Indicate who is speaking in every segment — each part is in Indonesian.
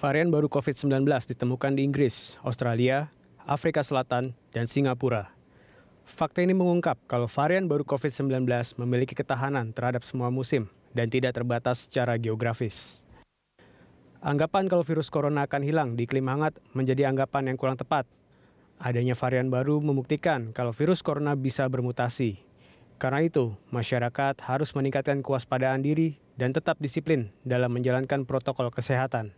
Speaker 1: Varian baru COVID-19 ditemukan di Inggris, Australia, Afrika Selatan, dan Singapura. Fakta ini mengungkap kalau varian baru COVID-19 memiliki ketahanan terhadap semua musim dan tidak terbatas secara geografis. Anggapan kalau virus corona akan hilang di iklim hangat menjadi anggapan yang kurang tepat. Adanya varian baru membuktikan kalau virus corona bisa bermutasi. Karena itu, masyarakat harus meningkatkan kewaspadaan diri dan tetap disiplin dalam menjalankan protokol kesehatan.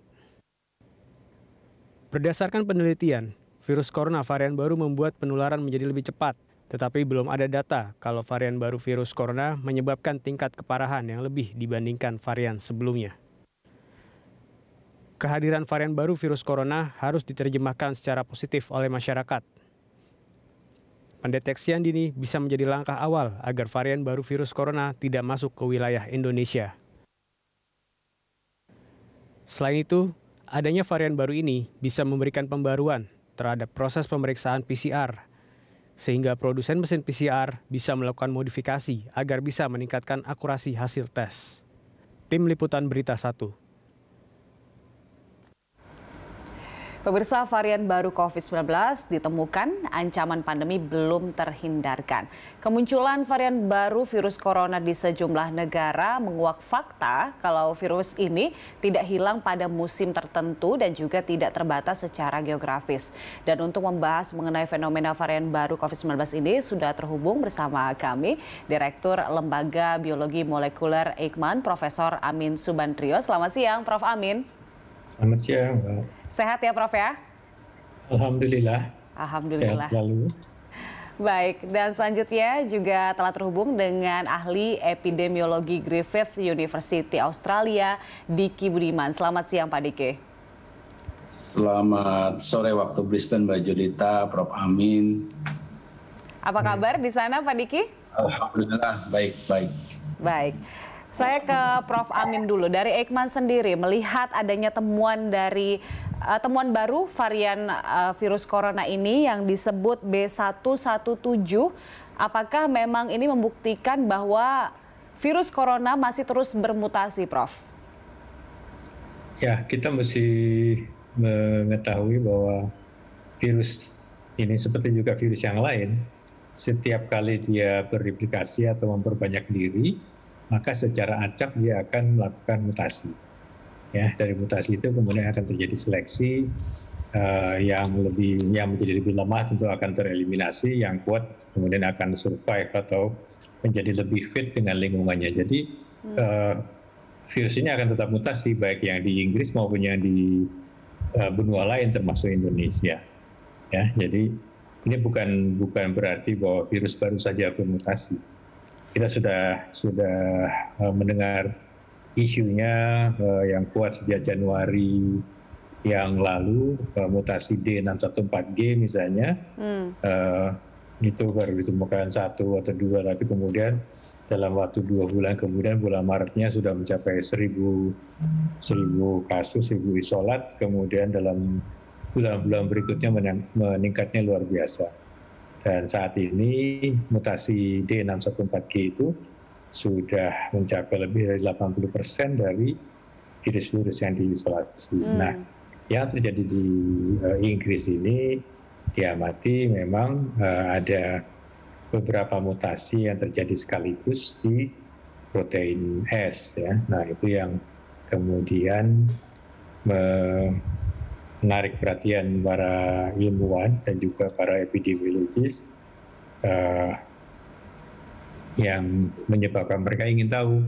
Speaker 1: Berdasarkan penelitian, virus corona varian baru membuat penularan menjadi lebih cepat, tetapi belum ada data kalau varian baru virus corona menyebabkan tingkat keparahan yang lebih dibandingkan varian sebelumnya. Kehadiran varian baru virus corona harus diterjemahkan secara positif oleh masyarakat. Pendeteksian dini bisa menjadi langkah awal agar varian baru virus corona tidak masuk ke wilayah Indonesia. Selain itu, adanya varian baru ini bisa memberikan pembaruan terhadap proses pemeriksaan PCR, sehingga produsen mesin PCR bisa melakukan modifikasi agar bisa meningkatkan akurasi hasil tes. Tim Liputan Berita 1.
Speaker 2: Pemirsa, varian baru COVID-19 ditemukan, ancaman pandemi belum terhindarkan. Kemunculan varian baru virus corona di sejumlah negara menguak fakta kalau virus ini tidak hilang pada musim tertentu dan juga tidak terbatas secara geografis. Dan untuk membahas mengenai fenomena varian baru COVID-19 ini sudah terhubung bersama kami Direktur Lembaga Biologi Molekuler Eijkman, Profesor Amin Subandrio. Selamat siang, Prof. Amin.
Speaker 3: Selamat siang, Mbak.
Speaker 2: Sehat ya, Prof ya?
Speaker 3: Alhamdulillah.
Speaker 2: Alhamdulillah.
Speaker 3: Sehat selalu.
Speaker 2: Baik, dan selanjutnya juga telah terhubung dengan ahli epidemiologi Griffith University Australia, Diki Budiman. Selamat siang, Pak Diki.
Speaker 4: Selamat sore waktu Brisbane, Mbak Julita, Prof. Amin.
Speaker 2: Apa kabar di sana, Pak Diki?
Speaker 4: Alhamdulillah, baik-baik.
Speaker 2: Baik. Saya ke Prof. Amin dulu. Dari Eijkman sendiri, melihat adanya temuan baru varian virus corona ini yang disebut B117, apakah memang ini membuktikan bahwa virus corona masih terus bermutasi, Prof?
Speaker 3: Ya, kita mesti mengetahui bahwa virus ini seperti juga virus yang lain, setiap kali dia berreplikasi atau memperbanyak diri, maka secara acak dia akan melakukan mutasi. Ya, dari mutasi itu kemudian akan terjadi seleksi yang menjadi lebih lemah tentu akan tereliminasi, yang kuat kemudian akan survive atau menjadi lebih fit dengan lingkungannya. Jadi virus ini akan tetap mutasi baik yang di Inggris maupun yang di benua lain termasuk Indonesia. Ya, jadi ini bukan berarti bahwa virus baru saja bermutasi. Kita sudah mendengar isunya yang kuat sejak Januari yang lalu, mutasi D614G misalnya, itu baru ditemukan 1 atau 2, tapi kemudian dalam waktu 2 bulan kemudian, bulan Maretnya sudah mencapai 1.000 kasus, 1.000 isolat, kemudian dalam bulan-bulan berikutnya meningkatnya luar biasa. Dan saat ini mutasi D614G itu sudah mencapai lebih dari 80% dari virus-virus yang diisolasi. Nah, yang terjadi di Inggris ini diamati memang ada beberapa mutasi yang terjadi sekaligus di protein S. Ya. Nah, itu yang kemudian menarik perhatian para ilmuwan dan juga para epidemiologis yang menyebabkan mereka ingin tahu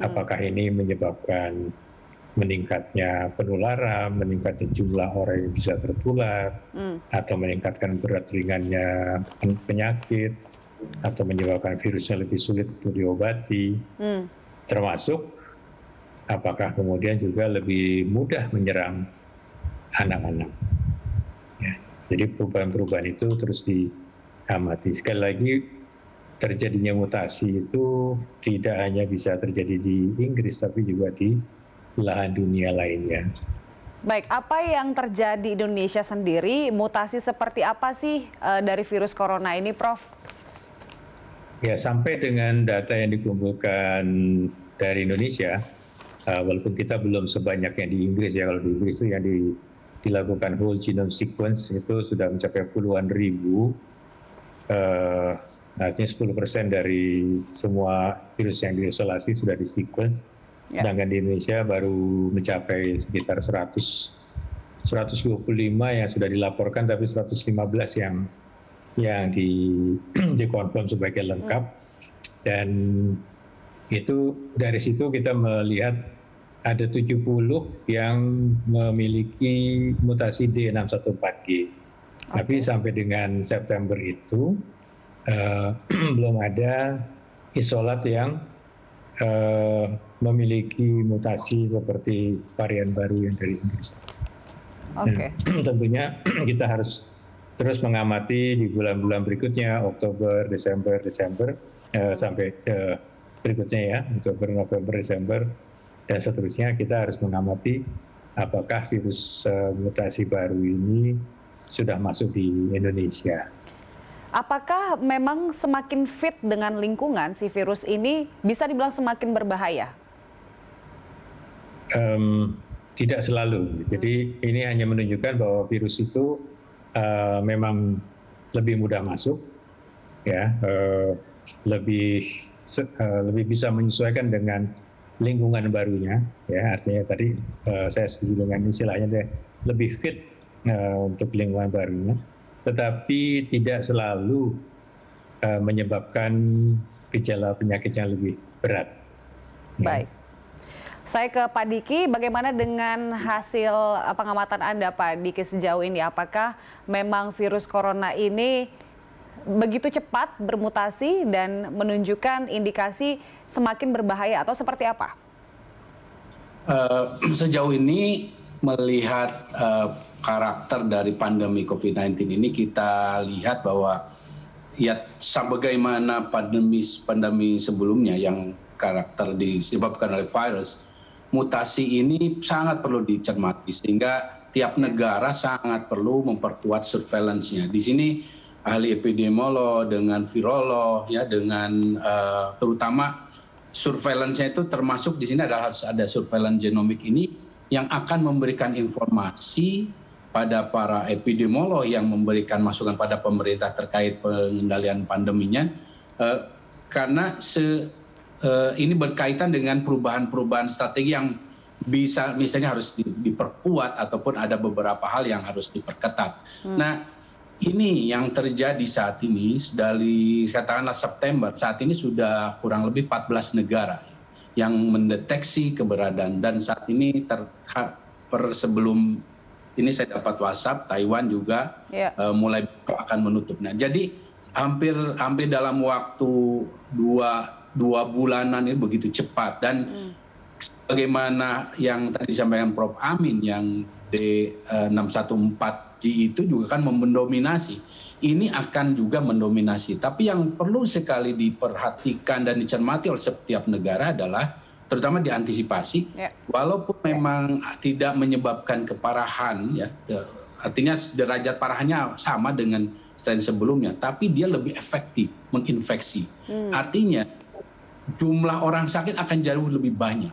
Speaker 3: apakah ini menyebabkan meningkatnya penularan, meningkatnya jumlah orang yang bisa tertular, atau meningkatkan berat ringannya penyakit, atau menyebabkan virusnya lebih sulit untuk diobati, termasuk apakah kemudian juga lebih mudah menyerang anak-anak. Ya, jadi perubahan-perubahan itu terus diamati. Sekali lagi, terjadinya mutasi itu tidak hanya bisa terjadi di Inggris, tapi juga di belahan dunia lainnya.
Speaker 2: Baik, apa yang terjadi di Indonesia sendiri? Mutasi seperti apa sih dari virus corona ini, Prof?
Speaker 3: Ya, sampai dengan data yang dikumpulkan dari Indonesia, walaupun kita belum sebanyak yang di Inggris ya. Kalau di Inggris itu yang dilakukan whole genome sequence itu sudah mencapai puluhan ribu, artinya 10% dari semua virus yang diisolasi sudah di sequence. Sedangkan di Indonesia baru mencapai sekitar 125 yang sudah dilaporkan, tapi 115 yang dikonfirm sebagai lengkap. Dan itu dari situ kita melihat ada 70 yang memiliki mutasi D614G. Tapi sampai dengan September itu belum ada isolat yang memiliki mutasi seperti varian baru yang dari Inggris. Tentunya kita harus terus mengamati di bulan-bulan berikutnya, Oktober, Desember, sampai berikutnya ya, Oktober, November, Desember, dan seterusnya. Kita harus mengamati apakah virus mutasi baru ini sudah masuk di Indonesia.
Speaker 2: Apakah memang semakin fit dengan lingkungan si virus ini bisa dibilang semakin berbahaya?
Speaker 3: Tidak selalu. Jadi ini hanya menunjukkan bahwa virus itu memang lebih mudah masuk, ya, lebih bisa menyesuaikan dengan lingkungan barunya, ya. Artinya tadi saya setuju dengan istilahnya deh, lebih fit untuk lingkungan barunya, tetapi tidak selalu menyebabkan gejala penyakit yang lebih berat.
Speaker 2: Baik. Saya ke Pak Diki, bagaimana dengan hasil pengamatan Anda, Pak Diki, sejauh ini? Apakah memang virus corona ini begitu cepat bermutasi dan menunjukkan indikasi semakin berbahaya atau seperti apa?
Speaker 4: Sejauh ini melihat karakter dari pandemi COVID-19 ini, kita lihat bahwa ya sebagaimana pandemi sebelumnya yang karakter disebabkan oleh virus, mutasi ini sangat perlu dicermati, sehingga tiap negara sangat perlu memperkuat surveillance-nya. Di sini ahli epidemiolog dengan virolog, ya, dengan terutama surveillance-nya itu termasuk di sini adalah harus ada surveillance genomik ini yang akan memberikan informasi pada para epidemiolog yang memberikan masukan pada pemerintah terkait pengendalian pandeminya, karena ini berkaitan dengan perubahan-perubahan strategi yang bisa misalnya harus diperkuat ataupun ada beberapa hal yang harus diperketat. Nah, ini yang terjadi saat ini dari katakanlah September, saat ini sudah kurang lebih 14 negara yang mendeteksi keberadaan, dan saat ini sebelum ini saya dapat WhatsApp, Taiwan juga mulai akan menutupnya. Jadi hampir dalam waktu dua bulanan ini begitu cepat, dan bagaimana yang tadi disampaikan Prof. Amin, yang D614G itu juga kan mendominasi. Ini akan juga mendominasi. Tapi yang perlu sekali diperhatikan dan dicermati oleh setiap negara adalah terutama diantisipasi, walaupun memang tidak menyebabkan keparahan, ya, artinya derajat parahnya sama dengan strain sebelumnya, tapi dia lebih efektif menginfeksi. Artinya jumlah orang sakit akan jauh lebih banyak.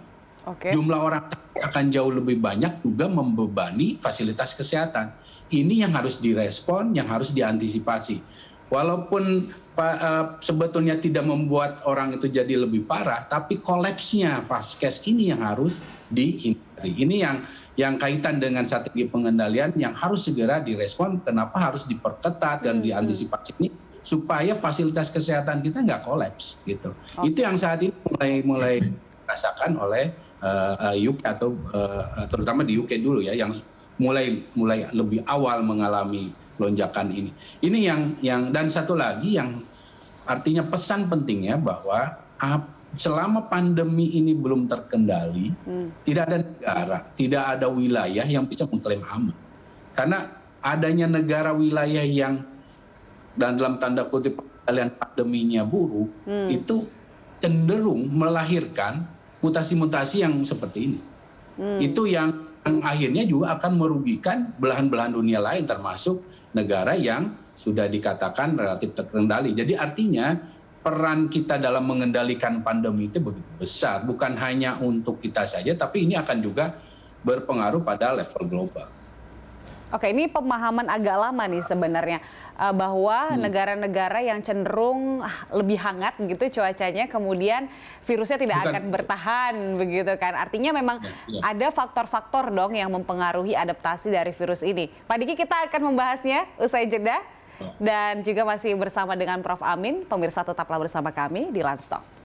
Speaker 4: Jumlah orang sakit akan jauh lebih banyak juga membebani fasilitas kesehatan. Ini yang harus direspon, yang harus diantisipasi. Walaupun sebetulnya tidak membuat orang itu jadi lebih parah, tapi kolapsnya vaskes ini yang harus dihindari. Ini yang kaitan dengan strategi pengendalian yang harus segera direspon. Kenapa harus diperketat dan diantisipasi ini supaya fasilitas kesehatan kita nggak kolaps gitu. Itu yang saat ini mulai dirasakan oleh UK atau terutama di UK dulu ya, yang mulai lebih awal mengalami lonjakan ini. Ini yang dan satu lagi yang artinya pesan pentingnya bahwa selama pandemi ini belum terkendali, tidak ada negara, tidak ada wilayah yang bisa mengklaim aman. Karena adanya negara wilayah yang dan dalam tanda kutip pengendalian pandeminya buruk, itu cenderung melahirkan mutasi-mutasi yang seperti ini. Itu yang akhirnya juga akan merugikan belahan-belahan dunia lain, termasuk negara yang sudah dikatakan relatif terkendali. Jadi artinya peran kita dalam mengendalikan pandemi itu begitu besar, bukan hanya untuk kita saja, tapi ini akan juga berpengaruh pada level global.
Speaker 2: Oke, ini pemahaman agak lama nih sebenarnya, bahwa negara-negara yang cenderung lebih hangat gitu cuacanya, kemudian virusnya tidak akan bertahan begitu kan. Artinya memang ada faktor-faktor dong yang mempengaruhi adaptasi dari virus ini. Pak Diki, kita akan membahasnya usai jeda dan juga masih bersama dengan Prof. Amin. Pemirsa tetaplah bersama kami di Lunch Talk.